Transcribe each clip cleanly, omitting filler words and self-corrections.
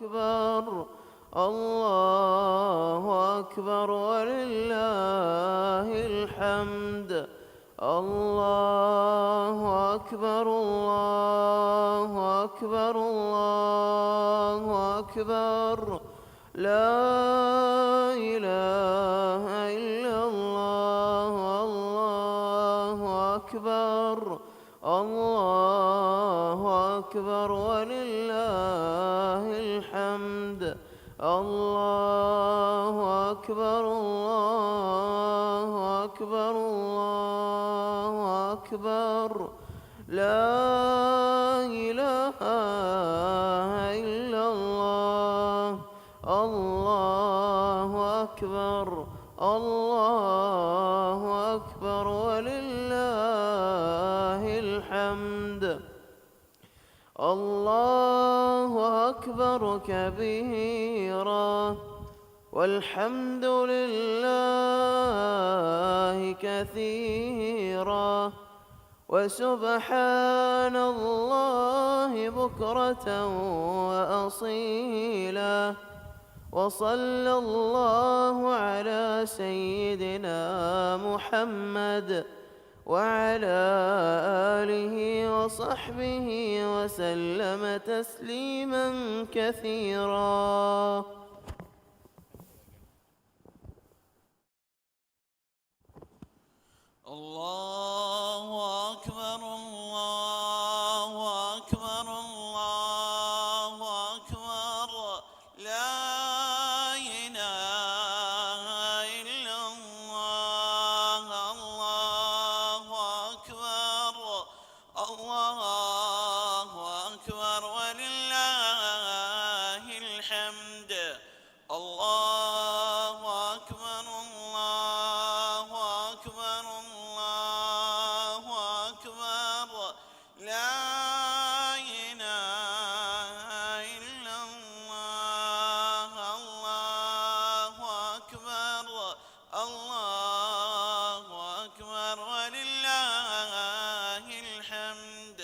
أكبر الله أكبر ولله الحمد. الله أكبر الله أكبر الله أكبر لا إله إلا الله. الله أكبر الله أكبر ولله الحمد. الله أكبر الله أكبر الله أكبر لا إله إلا الله. الله أكبر الله أكبر ولله الحمد. الله أكبر كبيرا والحمد لله كثيرا وسبحان الله بكرة وأصيلا. وصلى الله على سيدنا محمد وعلى آله وصحبه وسلم تسليما كثيرا. الله أكبر الله أكبر الله أكبر لا إله إلا الله. الله أكبر الله أكبر ولله الحمد. الله أكبر الله أكبر الله أكبر لا إله إلا الله. الله أكبر الله أكبر ولله الحمد.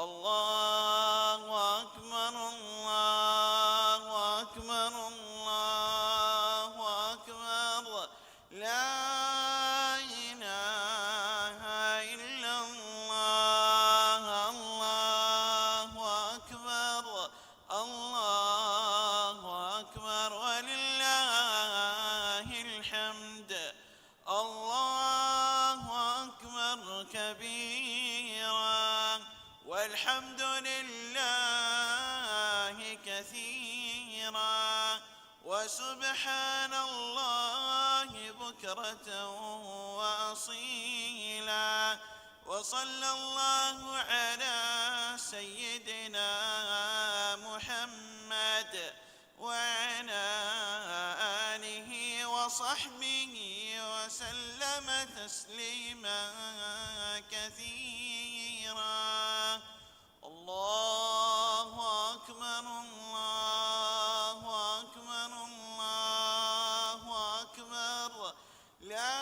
الله أكبر الله أكبر الله أكبر لا إله إلا الله. الله أكبر الله أكبر ولله الحمد. الله أكبر كبيرا والحمد لله كثيرا وسبحان الله بكرة وأصيلا. وصلى الله على سيدنا محمد وعلى آله وصحبه وسلم تسليما كثيرا. الله أكبر الله أكبر الله أكبر لا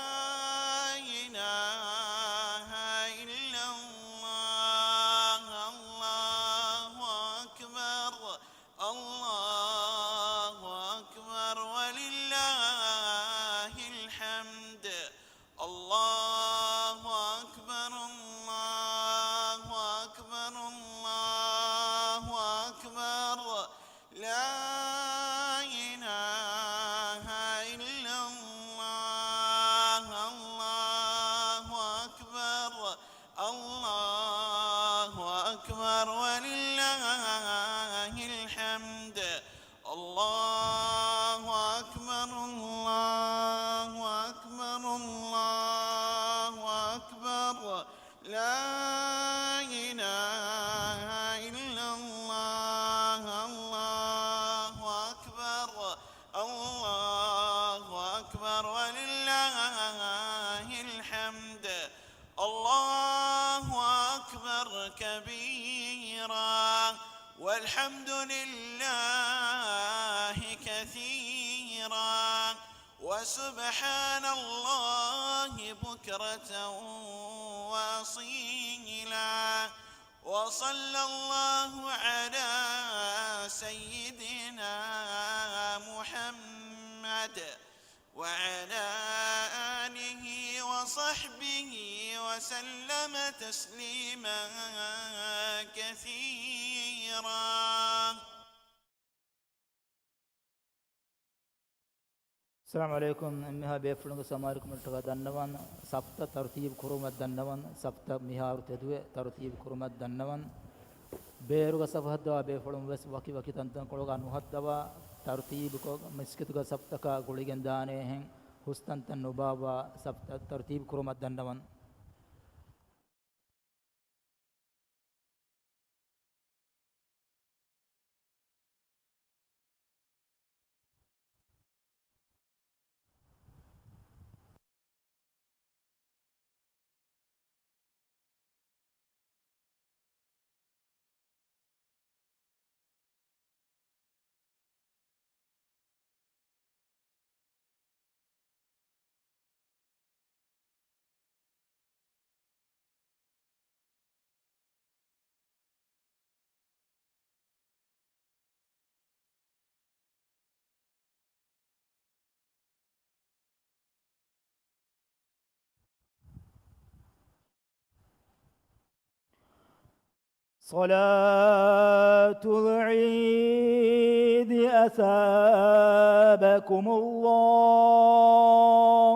إله إلا الله. الله أكبر الله أكبر ولله الحمد. الله أكبر الله أكبر الله أكبر لا إله إلا الله. الله أكبر الله أكبر ولله الحمد. الله أكبر الله أكبر الله أكبر لا إله إلا الله. الله أكبر الله أكبر ولله الحمد. الله أكبر كبيرا والحمد لله كثيرا وسبحان الله بكرة وأصيلا. وصلى الله على سيدنا محمد وعلى آله وصحبه وسلم تسليما كثيرا. السلام عليكم. مها بيفلنگ سماركم التقى دنوان سبت ترتيب كرومت دنوان سبت مها تدوي ترتيب كرومت دنوان بيرغ سفهد دوا بيفلنگ بس وكي وكي تنتن كلوغا نوحد دوا ترتيب كو مسكتغا سبتكا غوليگن دانه هن حسن تن نبابا سبت ترتيب كرومت دنوان صلاة العيد أثابكم الله.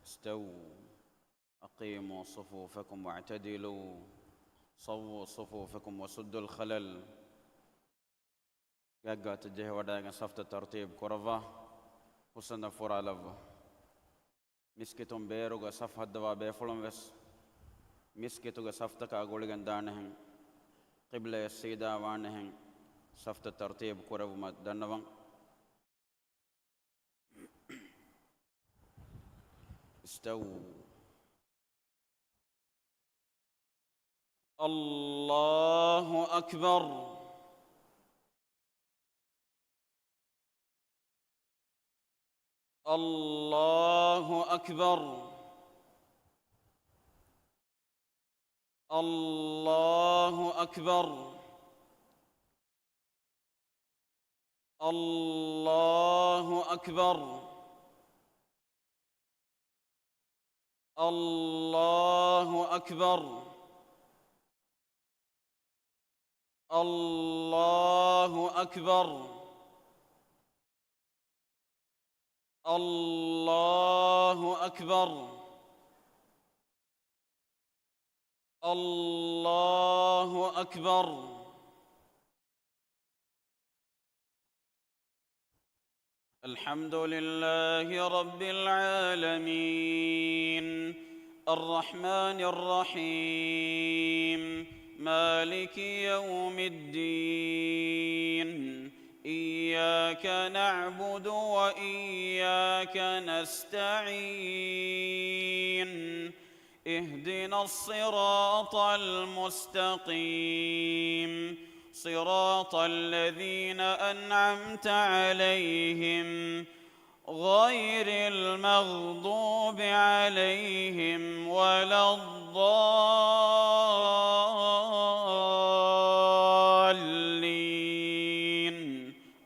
استووا أقيموا صفوفكم واعتدلوا صووا صفوفكم وسدوا الخلل. يقع تجه وداعن صفت الترتيب كرفة حسن فرا لف مسكتم بيروغا صف هدوا بيفلم وس مسكتوغا صفتك أقولغن دانهن قبلة السيدة وانهن صفت الترتيب كرفة مدنوان. استووا. الله أكبر. الله أكبر. الله أكبر. الله أكبر. الله أكبر. الله أكبر. الله أكبر. الله أكبر. الحمد لله رب العالمين الرحمن الرحيم مالك يوم الدين إياك نعبد وإياك نستعين اهدنا الصراط المستقيم صراط الذين أنعمت عليهم غير المغضوب عليهم ولا الضالين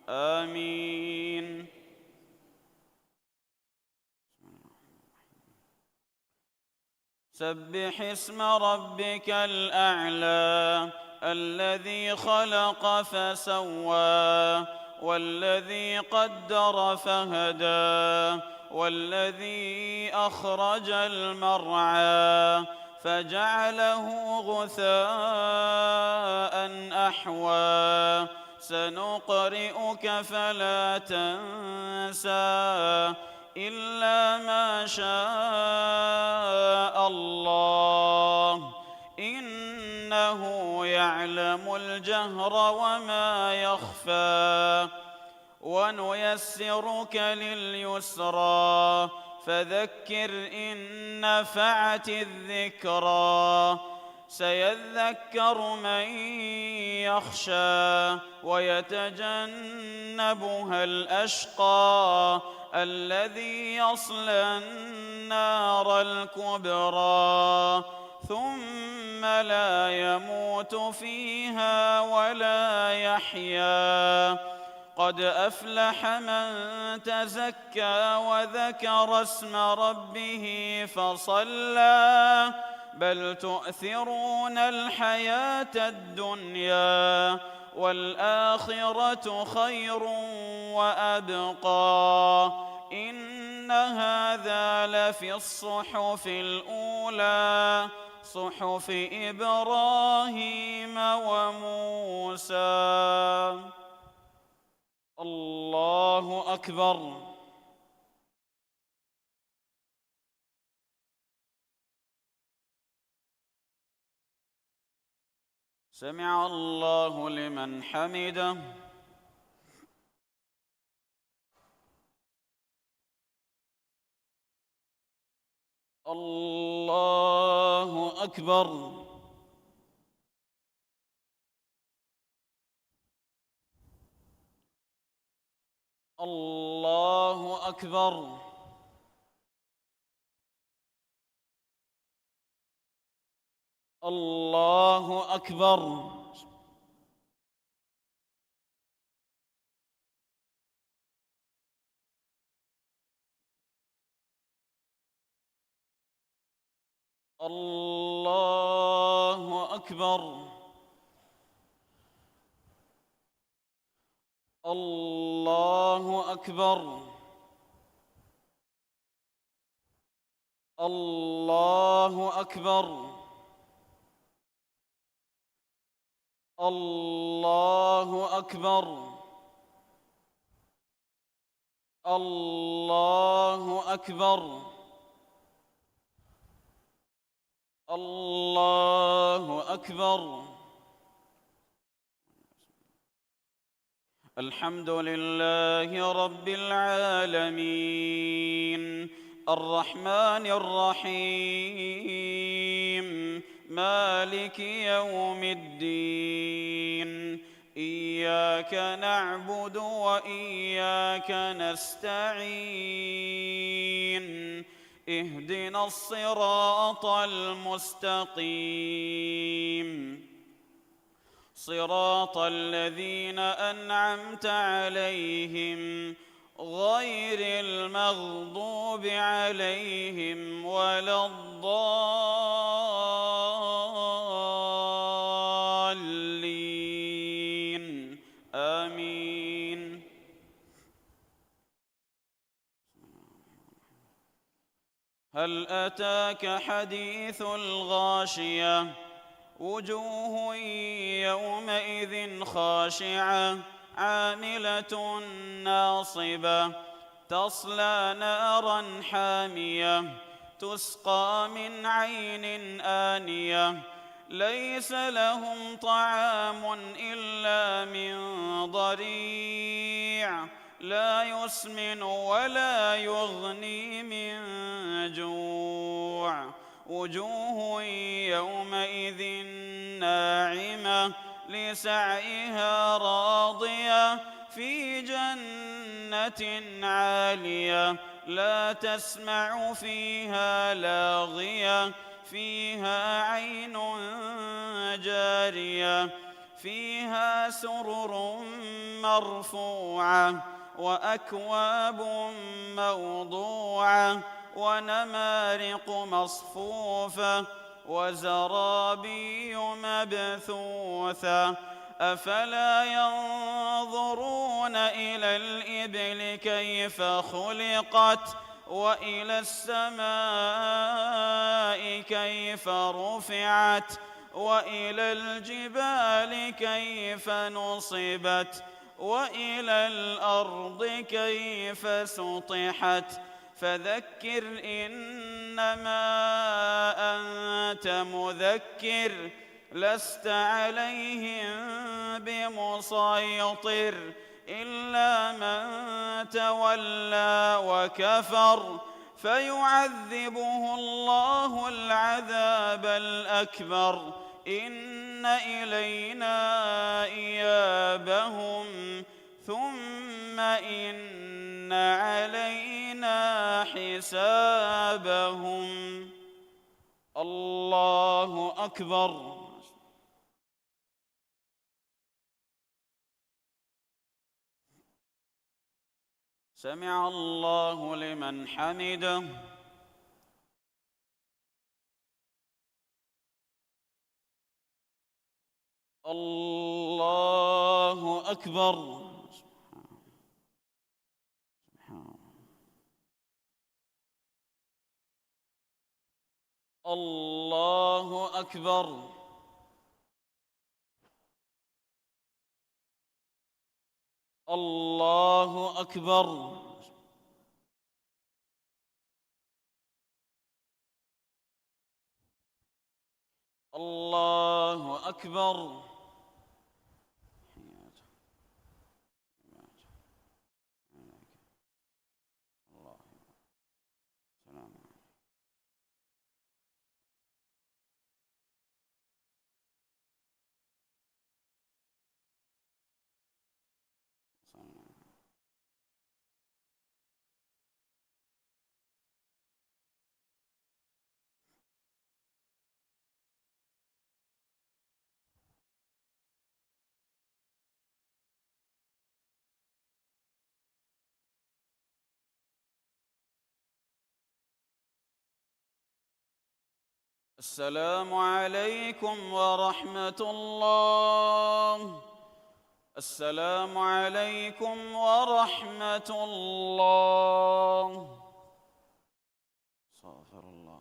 آمين. سبح اسم ربك الأعلى الذي خلق فسوى والذي قدر فهدى والذي أخرج المرعى فجعله غثاء أحوى سنقرئك فلا تنسى إلا ما شاء الله إنه يعلم الجهر وما يخفى ونيسرك لليسرى فذكر إن نفعت الذكرى سيذكر من يخشى ويتجنبها الأشقى الذي يصلى النار الكبرى ثم لا يموت فيها ولا يحيا. قد أفلح من تزكى وذكر اسم ربه فصلى بل تؤثرون الحياة الدنيا والآخرة خير وأبقى إن هذا لفي الصحف الأولى صحف إبراهيم وموسى. الله أكبر. سمع الله لمن حمده. الله أكبر. الله أكبر. الله أكبر. الله أكبر. الله أكبر. الله أكبر. الله أكبر. الله أكبر. الله أكبر. الحمد لله رب العالمين الرحمن الرحيم مالك يوم الدين إياك نعبد وإياك نستعين اهدنا الصراط المستقيم صراط الذين أنعمت عليهم غير المغضوب عليهم ولا الضالين آمين. هل أتاك حديث الغاشية وجوه يومئذ خاشعة عاملة ناصبة تصلى نارا حامية تسقى من عين آنية ليس لهم طعام إلا من ضريع لا يسمن ولا يغني من جوع وجوه يومئذ ناعمة لسعيها راضية في جنة عالية لا تسمع فيها لاغية فيها عين جارية فيها سرر مرفوعة وأكواب موضوعة ونمارق مصفوفة وزرابي مبثوثة أفلا ينظرون إلى الإبل كيف خلقت وإلى السماء كيف رفعت وإلى الجبال كيف نصبت وإلى الأرض كيف سطحت فذكر إنما أنت مذكر لست عليهم بمسيطر إلا من تولى وكفر فيعذبه الله العذاب الأكبر إن إلينا علينا حسابهم. الله أكبر. سمع الله لمن حمده. الله أكبر. الله أكبر. الله أكبر. الله أكبر. السلام عليكم ورحمة الله. السلام عليكم ورحمة الله. استغفر الله.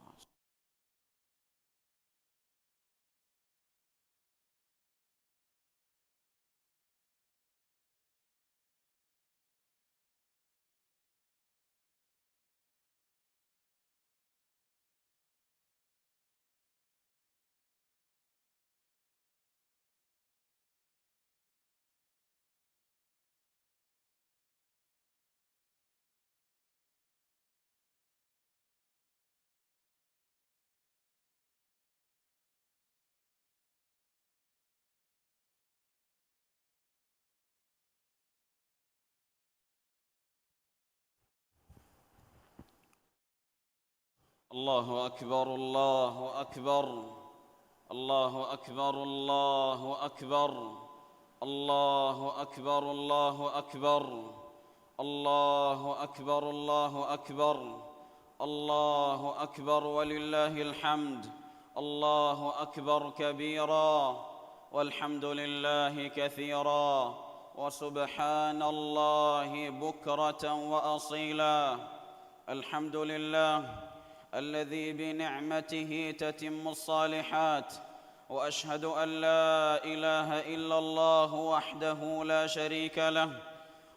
الله أكبر. الله أكبر. الله أكبر. الله أكبر. الله أكبر. الله أكبر. الله أكبر. الله أكبر. الله أكبر ولله الحمد. الله أكبر كبيرا والحمد لله كثيرا وسبحان الله بكرة وأصيلا. الحمد لله الذي بنعمته تتم الصالحات، وأشهد أن لا إله إلا الله وحده لا شريك له،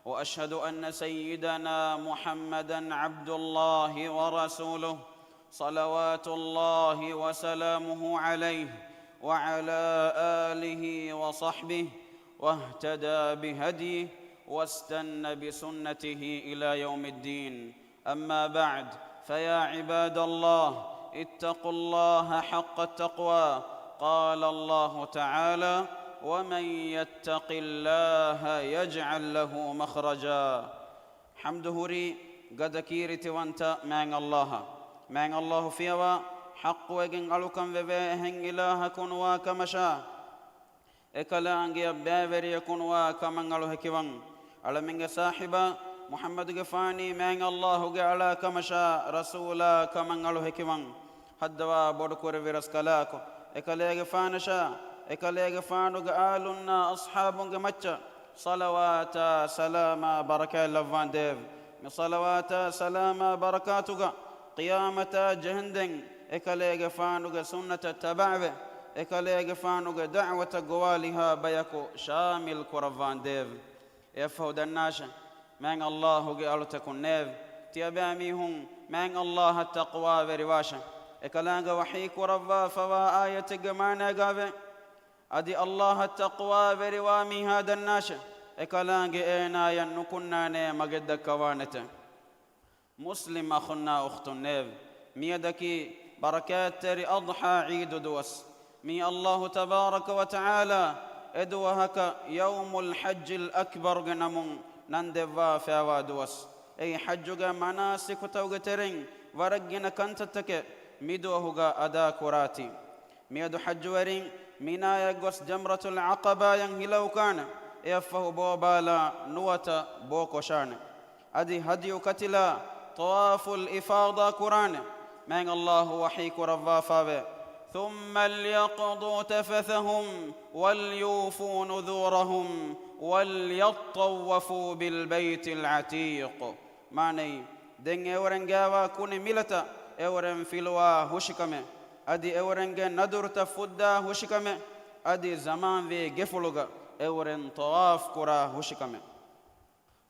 وأشهد أن سيدنا محمدًا عبد الله ورسوله صلوات الله وسلامه عليه وعلى آله وصحبه واهتدى بهديه واستنى بسنته إلى يوم الدين. أما بعد، فيا عباد الله اتقوا الله حق التقوى. قال الله تعالى: ومن يتق الله يجعل له مخرجا. حمده ري قد كيرت وانت مع الله فيوا حق وجن علكم وبهن إله كنوا كمشا إكلا أنجي بابري كنوا كمن على هكوان على من صاحبا محمد غفاني من الله على كمشا رسولا كمن على هكوان حدوا بودكور فيرس كلاكو إكلا غفانشا إكلا غفانو قالنا أصحاب غمتشا صلوات سلام بركة لفان ديف صلوات سلام بركاتك قيامة جهندن إكلا غفانو سنة تبعه إكلا غفانو دعوة قوالها بيكو شامل كرفان ديف يفهد الناس من الله قالوا تكون نيف تياباميهم من الله التقوى برواشا إكلا وحي كرفا فوا آية قمانا قابه أدي الله التقوى بروامي هذا الناس إكلا إينا ينكنا نيم قد كوانته مسلم أخنا أخت النيف ميدكي بركات تري أضحى عيد دوس مي الله تبارك وتعالى إدوهك يوم الحج الأكبر جنمون نندفا فيوا دوس أي حجّك مناسك توغترين ورقنا كنتتك مدوهُغ أدا كراتي ميدو حج ورين مينا يغوس جمرة العقبة ينهلو كان يفه بوبالا نوتا بوكوشان أدي هدي كتلا طواف الإفاضة قرآن من الله وحيك رفافا ثم ليقضوا تفثهم وليوفوا نذورهم وليطوفوا بالبيت العتيق معني دين اورن غاوا كوني ملتا اورن فيلوا هوشكمه ادي اورن ندور تفدا هوشكمه ادي زمان في جفلوغا اورن طواف كرا هوشكمه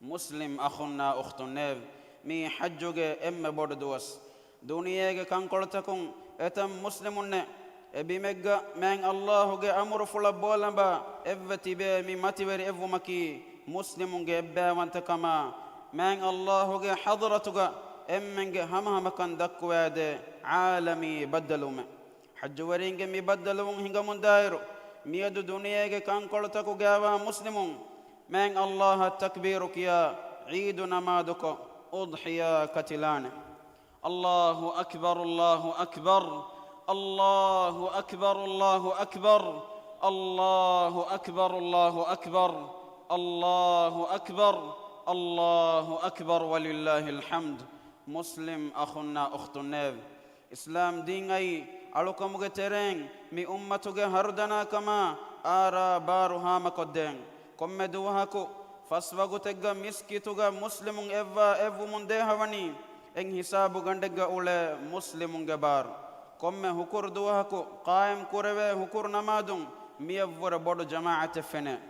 مسلم أخونا أختنا مي حجّك إم بردوس دنياك كان قلتكم أتم مسلمون بمجا من الله جا أمر فلا بولنبا إفتي به مي ماتيبر إفو مكي مسلمون جا إبا وانتكما من الله جا حضرتك إم جا هم كان دكوا عالمي بدلوم حج ورين جا مي بدلوم هنگا من دايرو ميادو دنياك كان قلتكو جاوا مسلمون من الله تكبيرك يا عيد نمادك أضحيا كتلان الله أكبر الله أكبر الله أكبر الله أكبر الله أكبر الله أكبر الله أكبر الله أكبر ولله الحمد مسلم أخونا أختنا إسلام دين أي ألوكم غترين مي أمتك هردنا كما آرا بارها مقدين كم دوهاكو فاسواغو تگا مسكيتوغا مسلمون ايفو منده هوني ان حسابو گندگا اولى مسلمون غبار كم حكور دوهاكو قائم كوروي حكور نمادون ميور بودو جماعه فنه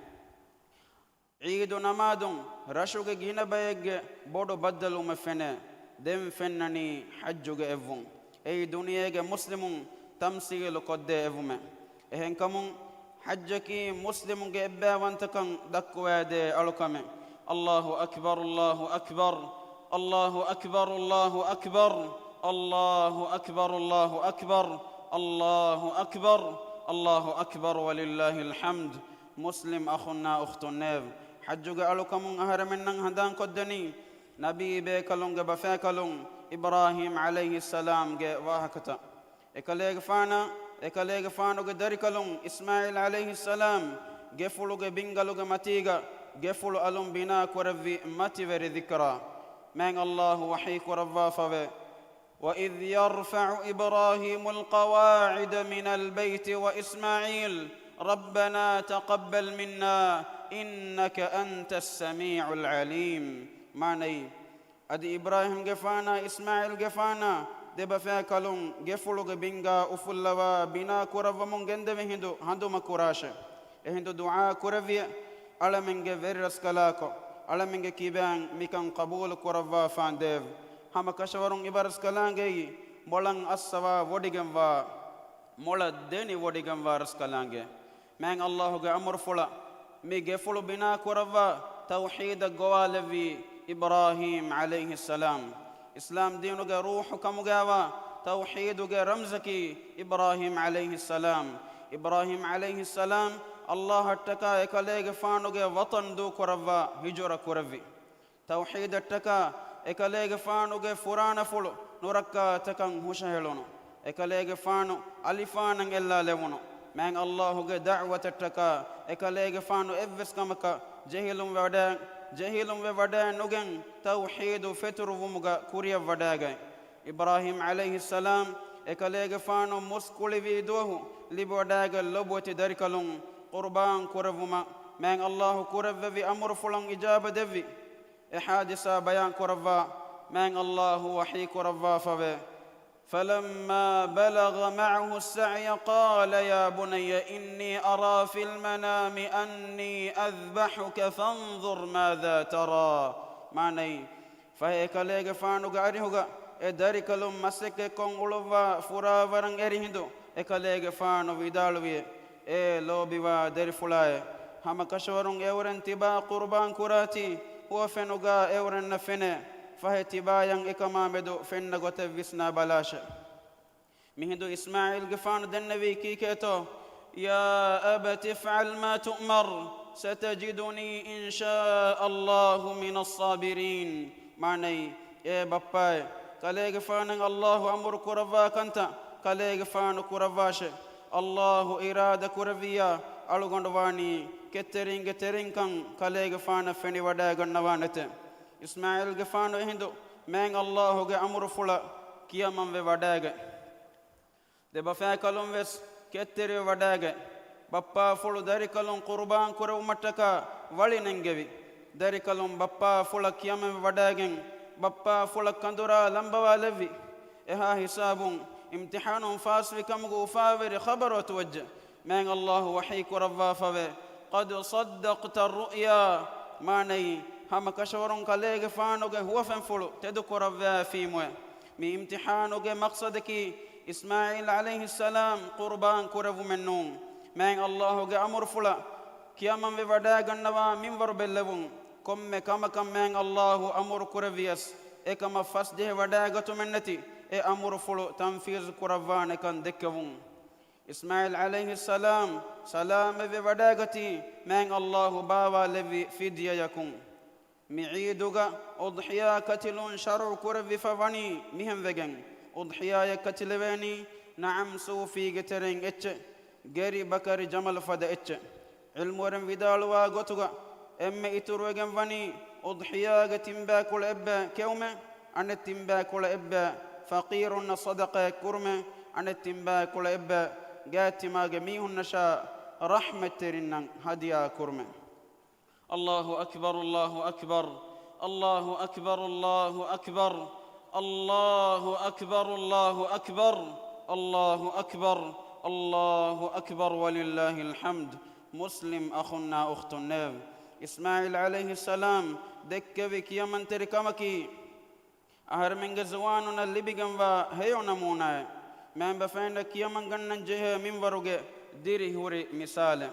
عيد نمادون رشوغ گينا بايگ بودو بدلو مفنه دم فنني حجوغ ايفون اي دنياغ مسلمون تمثيل قد ايفوم اهن كمون حجكي مسلم جبا وانتكن دكواد ألكم الله أكبر الله أكبر الله أكبر الله أكبر الله أكبر الله أكبر الله أكبر الله أكبر ولله الحمد مسلم أخونا أختنا حجك ألكم أهر من هدان قدني نبي بكلون بفاكلون إبراهيم عليه السلام واهكتا إكاليغ فانا إكاليغ فانو دريكالون إسماعيل عليه السلام جفلو بينغالو ماتيغا جفلو ألوم بنا كورفي ماتيفر ذكرى من الله وحيك رفافه وإذ يرفع إبراهيم القواعد من البيت وإسماعيل ربنا تقبل منا إنك أنت السميع العليم معني أدي إبراهيم جفانا إسماعيل جفانا دبا فاكلون جفلو بينغا أفلوا بنا كورف من جندم هندو مكوراشة هندو دعاء كورفيا على من جفيرس كلاكو على من كيبان ميكان قبول كورفا فانديف هم كشورون إبارس كلانجي مولان أسوا وديجم وا مولا ديني وديجم وا رس كلانجي من الله جا أمر فلا مي جفلو بنا كورفا توحيد الجوالفي إبراهيم عليه السلام إسلام دينك روحك مجاوى توحيدك رمزك إبراهيم عليه السلام إبراهيم عليه السلام الله اتكا إكاليغ فانوك وطن دو كروا هجر كروي توحيد اتكا إكاليغ فانوك فران فلو نوركا تكن هشهلونو إكاليغ فانو ألفان إلا لونو من الله دعوة اتكا إكاليغ فانو إفس كمكا جهلهم ودان جهيلum ve vada nugen tawhid fetru vumuga kuriya vadaga Ibrahim alayhi salam ekalege fano muskuli vi dohu libodaga loboti darikalum qurban kuravuma man Allah kuravva vi amr fulan ijaba devi ihadisa bayan kuravva man Allah wahi kuravva fave فلما بلغ معه السعي قال يا بني إني أرى في المنام أني أذبحك فانظر ماذا ترى معني فهيك ليك فانو غاريهوغا اداريك لوم مسك كون اولوا فورا ورن اريهندو اكليك فانو ويدالوي لو بيوا دري فلاي هم كشورون اورن تبا قربان كراتي هو فنوغا اورن نفنه فهتبا ين إكما بدو فن غوت ويسنا بلاش مهندو إسماعيل غفان دنبي كيكتو يا أبت افعل ما تؤمر ستجدني إن شاء الله من الصابرين معني إيه باباي كاليغ فانن الله أمر كرفا كنتا كاليغ فان كرفاش الله إرادة كرفيا ألغندواني كترين كان كاليغ فان فني ودا غنوانته إسماعيل غفان هندو من الله غ أمر فلا كيامن ودا دبفا كلون وس كتري ودا بابا فلو داري كلون قربان كرو متكا ولي ننجوي داري كلون بابا فلا كيامن ودا بابا فلا كندورا لمبوا لفي إها حساب امتحان فاسوي كم غفاور خبر وتوجه من الله وحيك رفا فوي قد صدقت الرؤيا ماني هم كشورون كاليغ فانوغ هو فنفلو تذكر رفا في موي مي امتحانوغ مقصدك إسماعيل عليه السلام قربان كرو منون من الله أمر فلا كيامن ودا غنوا منور بلون كم كم من الله أمر كرفيس إكما فسده ودا غتو منتي أمر فلو تنفيذ كرفان كان دكوون إسماعيل عليه السلام سلام ودا غتي من الله باوا لفي فديا يكون معيدوغا أضحيا كتلون شرع كرف فواني مهم وجن أضحيا كتلواني نعم صوفي جترين إتش غيري بكر جمل فدا إتش علم ورم vidalwa gotuga emme ituruegen vani udhiyaga timba kula ebba kewme an timba kula ebba faqirun sadaqa kurme an timba kula ebba gatima gamihun nasha rahmatirin hadiya kurme الله أكبر الله أكبر الله أكبر الله أكبر الله أكبر الله أكبر الله أكبر الله أكبر ولله الحمد مسلم أخنا أخت النب إسماعيل عليه السلام دكبك يمن تركمكي أهر من جزواننا اللي بجنبا هيو نمونا من بفعلك يمن جنن جه من ورقة ديري هوري مثال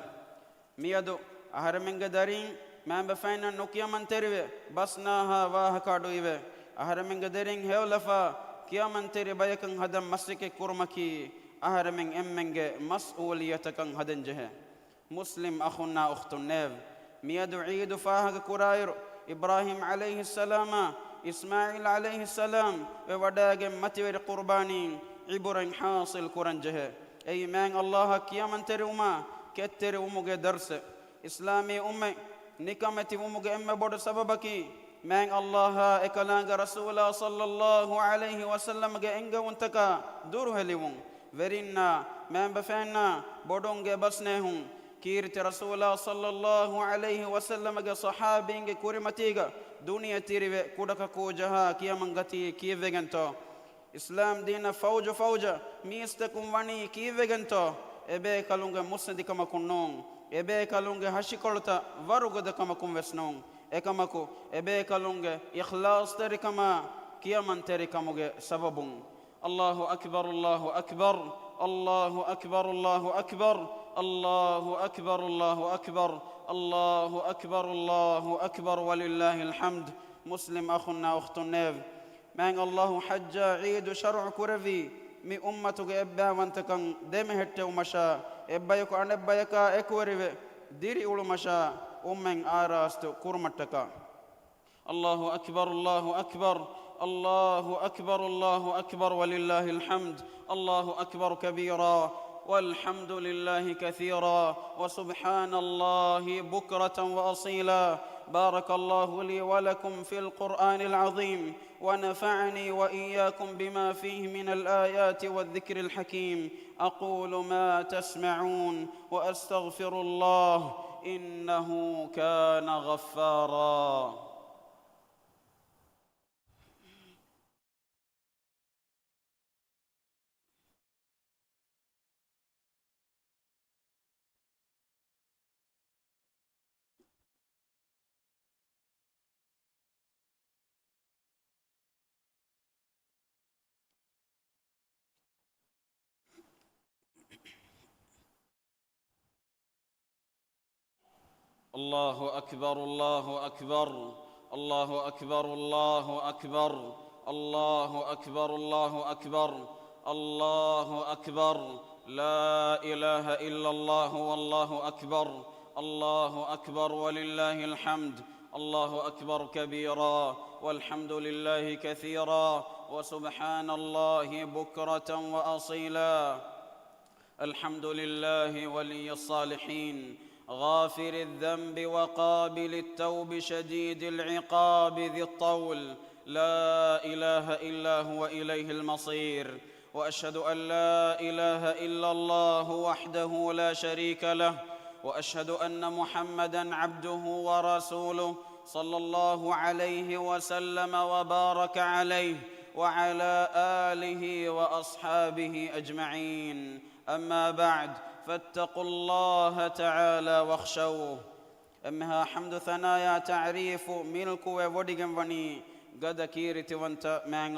ميادو أهر من قدرين من بفعلنا نوكيا من تروي بسناها واه كادويبه أهر من قدرين هيو لفا كيا من تري بيكن هدم مسك كرمكي أهر من أمنج مسؤوليتكن هدن جه مسلم أخونا أخت النب ميادو عيد فاه كراير إبراهيم عليه السلام إسماعيل عليه السلام ووداج متور قرباني عبر حاصل كرنجه أي من الله كيا من تري وما كتر ومج درس إسلامي أمي نكمتي ومج أم بود سببكي من الله إكلانج رسول الله صلى الله عليه وسلم جا وانتكا دوره ليون ورنا من بفعنا بدونج بسنهم كيرت رسول الله صلى الله عليه وسلم جا صحابين كورمتيجا دنيا تيري كودك كوجها كيا منغتي كيف وجنتو إسلام دين فوجا ميستكم وني كيف وجنتو إبه كلونج مسند كما كنون إبه كلونج هشيكولتا وارغد كما كم وسنون إكماكو إبه كلونج إخلاص تري كما كيا من تري كموج سببون الله أكبر الله أكبر الله أكبر الله أكبر الله أكبر الله أكبر الله أكبر الله أكبر ولله الحمد مسلم أخنا أخت النب من الله حج عيد شرع كرفي مي أمتك إبا وانتكن دمهت ومشا إبا يكو عن إبا يكا إكوري ديري أولو مشا أمين آراست كرمتك الله أكبر الله أكبر الله أكبر الله أكبر ولله الحمد الله أكبر كبيرا والحمد لله كثيرا وسبحان الله بكرة وأصيلا بارك الله لي ولكم في القرآن العظيم ونفعني وإياكم بما فيه من الآيات والذكر الحكيم أقول ما تسمعون وأستغفر الله إنه كان غفارا الله أكبر الله أكبر الله أكبر الله أكبر الله أكبر الله أكبر الله أكبر لا إله إلا الله والله أكبر الله أكبر ولله الحمد الله أكبر كبيرا والحمد لله كثيرا وسبحان الله بكرة وأصيلا. الحمد لله ولي الصالحين غافر الذنب وقابل التوب شديد العقاب ذي الطول، لا إله إلا هو إليه المصير. وأشهد أن لا إله إلا الله وحده لا شريك له، وأشهد أن محمدًا عبده ورسوله صلى الله عليه وسلم وبارك عليه وعلى آله وأصحابه أجمعين. أما بعد، فاتقوا الله تعالى واخشوه. أمها حمد ثنايا تعريف ملك ووديغن وني قد كيرت وانت من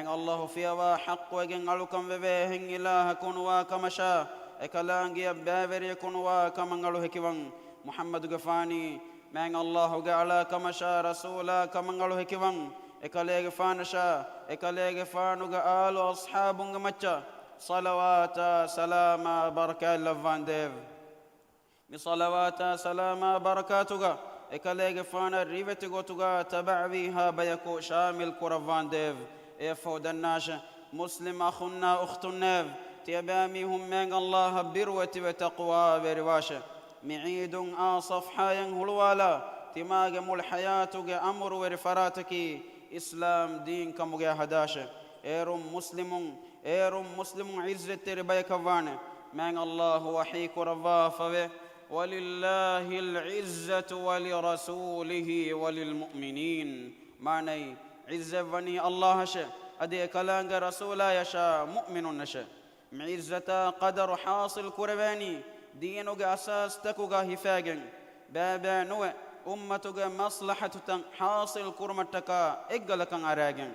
الله فيها حق وجن علكم ببهن إله كنوا كمشا إكلانجي بابر يكنوا كمن هكيوان محمد غفاني من الله قال كمشا رسولا كمن هكيوان إكلي غفانشا إكلي غفانو قال أصحاب غمچا صلوات سلام بركة لفان ديف بصلوات سلام بركاتك إكلي غفانا ريفتي غوتوغا تبعويها بيكو شامل كرفان ديف يفود الناش مسلم أخونا أخت النيف تيباميهم من الله بروة وتقوى برواشه معيد صفحا ينهلوالا تماغم الحياة أمر ورفراتك إسلام دين كمغا هداشه إيرم مسلم عزة ربيك فانه من الله وحيك رفافه ولله العزة ولرسوله وللمؤمنين. معني عزة وني الله شاء أدي كلام رسولا يشاء مؤمن نشاء معزة قدر حاصل كرباني دينك أساس تكوغا هفاجن بابا نوى أمتك مصلحة حاصل كرمتك إقلك أراجن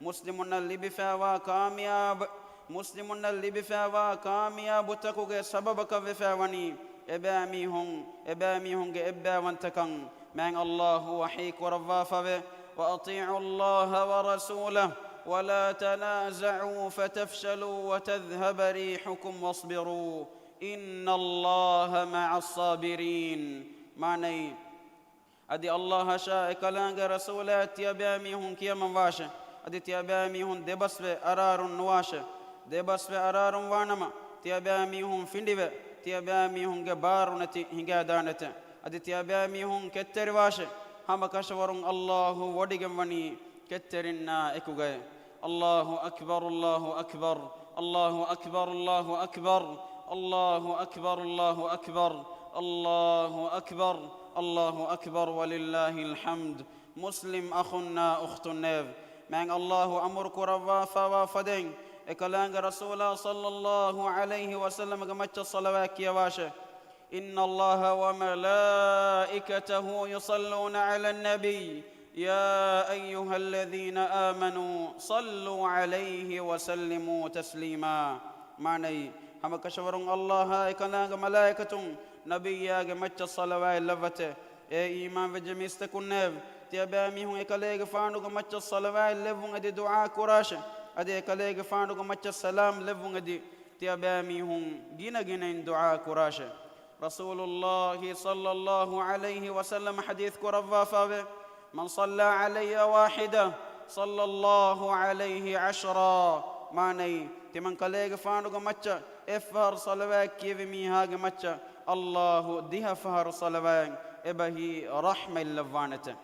مسلمون اللي بفاوا كامياب مسلمون اللي بفاوا كامياب تكوغا سببك بفاوني إباميهم إبا وانتكن من الله وحيك ورفافه وأطيعوا الله ورسوله ولا تنازعوا فتفشلوا وتذهب ريحكم واصبروا إن الله مع الصابرين. معني أدي الله شاء كلام رسولات يباميهم كيما واشة أدي تيباميهم دبس أرار نواشة دبس أرار وانما تيباميهم فندبه تيباميهم جبارنتي هنجادانته أدي تيباميهم كتر واشة هم كشورون الله وديغم وني كترنا إكوغاي. الله أكبر الله أكبر الله أكبر الله أكبر الله أكبر الله أكبر الله أكبر الله أكبر ولله الحمد. مسلم أخونا أخت النيف من الله أمرك رفافا وفدين إكلان رسول صلى الله عليه وسلم قمت الصلوات يا باشا إن الله وملائكته يصلون على النبي يا أيها الذين آمنوا صلوا عليه وسلموا تسليما. معني هم كشورون الله إكلان ملائكة نبي يا قمت الصلوات لفته إيمان وجميستكن نيف تياباميهم إكلان فانو قمت الصلوات لفون أدي دعاء كراشة أدي كليك فانو كمتش السلام لفون أدي تياباميهم جينا دعاء كراشة. رسول الله صلى الله عليه وسلم حديث كرفافة من صلى علي واحدة صلى الله عليه 10. معني تمن كليك فانو كمتش إفهر صلوات كيف ميها كمتش الله ديها فهر صلوات إبهي رحمة اللفانته.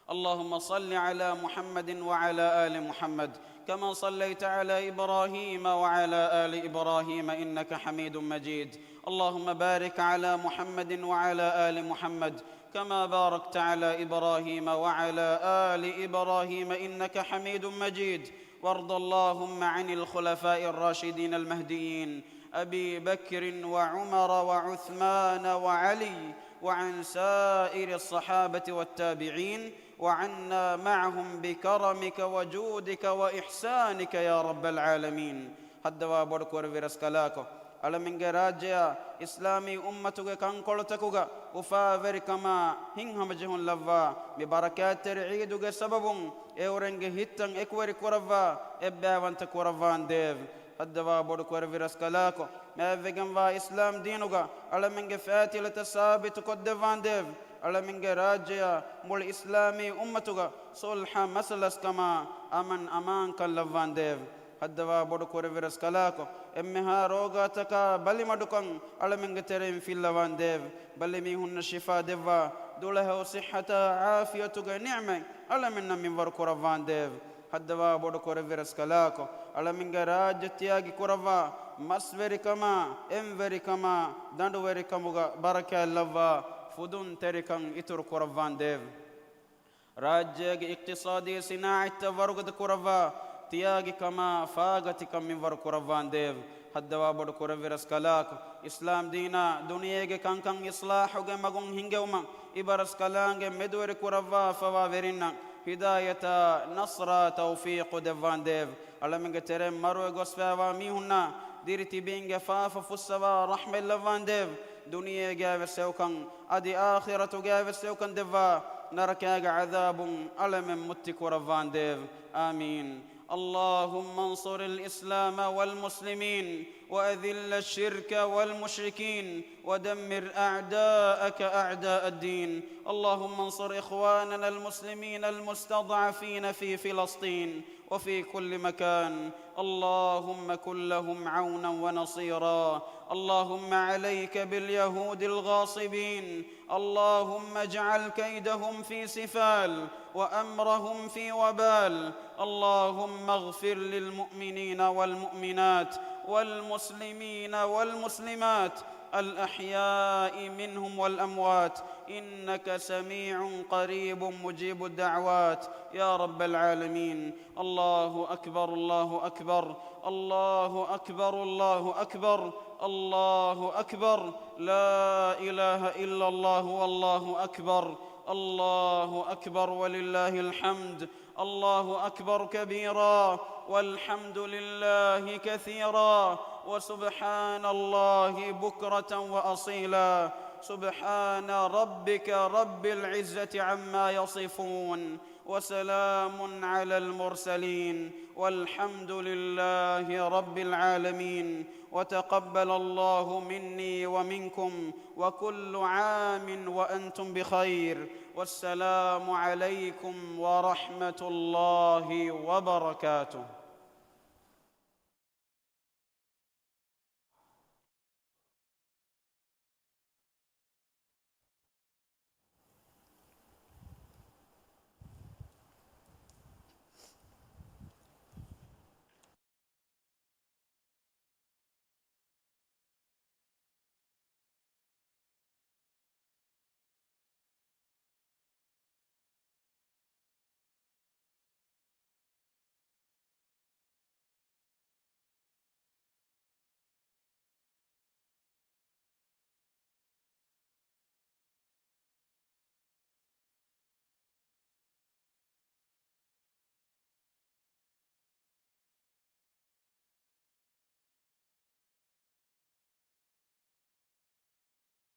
اللهم صل على محمد وعلى آل محمد كما صليت على إبراهيم وعلى آل إبراهيم إنك حميد مجيد. اللهم بارك على محمد وعلى آل محمد كما باركت على إبراهيم وعلى آل إبراهيم إنك حميد مجيد. وارض اللهم عن الخلفاء الراشدين المهديين أبي بكر وعمر وعثمان وعلي وعن سائر الصحابة والتابعين وعنا معهم بكرمك وجودك وإحسانك يا رب العالمين. هدوا بركور ورسكلاكو على من راجع إسلامي أمتك كان قلتكوغا وفاور كما هنهم جهن لفا ببركات رعيدك سبب اورنج هتن اكوري كورفا ابا وانت كورفان ديف هدوا بودكور فيرسكالاكو ما فيجن إسلام دينوغا على من فاتلة الثابت كدفان ديف على من راجيا مول إسلامي أمتوغا صلحا مسلس كما أمان كاللفان ديف هدوا بودكور فيرسكالاكو إمها روغا تكا بلي مدوكان على من ترين في اللفان ديف بلي ميهن شفاء ديفا دوله صحة عافية نعمة على من وركور فان ديف هدوا بودكور فيرسكالاكو على من راج تياغي كورفا مسوري كما اموري كما داندوري كما بركة اللفا فدون تركن إتر كورفان ديف راجيغ اقتصادي صناعة تفرغد كورفا تياغي كما فاغتي كم من ور كورفان ديف هدوا بودكور فيرسكالاكو إسلام دينا دنياغي كان إصلاحو مغون هنگوما إبرسكالانغ مدور كورفا فوا فيرنا هداية نصر توفيق دفان ديف على من ترم مرو غسفا ميهنا ديرتي بينغ فاف فسوا رحم اللفان ديف دنيا جاف سوكن ادي آخرة جاف سوكن دفا نركاغ عذاب على من متك ورفان ديف آمين اللهم انصر الإسلام والمسلمين وأذل الشرك والمشركين ودمر أعداءك أعداء الدين اللهم انصر إخواننا المسلمين المستضعفين في فلسطين وفي كل مكان اللهم كن لهم عونا ونصيرا اللهم عليك باليهود الغاصبين اللهم اجعل كيدهم في سفال وأمرهم في وبال اللهم اغفر للمؤمنين والمؤمنات والمسلمين والمسلمات الأحياء منهم والأموات إنك سميع قريب مجيب الدعوات يا رب العالمين الله أكبر الله أكبر الله أكبر الله أكبر الله أكبر لا إله إلا الله والله أكبر الله أكبر ولله الحمد الله أكبر كبيرا والحمد لله كثيرا وسبحان الله بكرة وأصيلا سبحان ربك رب العزة عما يصفون وسلام على المرسلين والحمد لله رب العالمين وتقبل الله مني ومنكم وكل عام وأنتم بخير والسلام عليكم ورحمة الله وبركاته.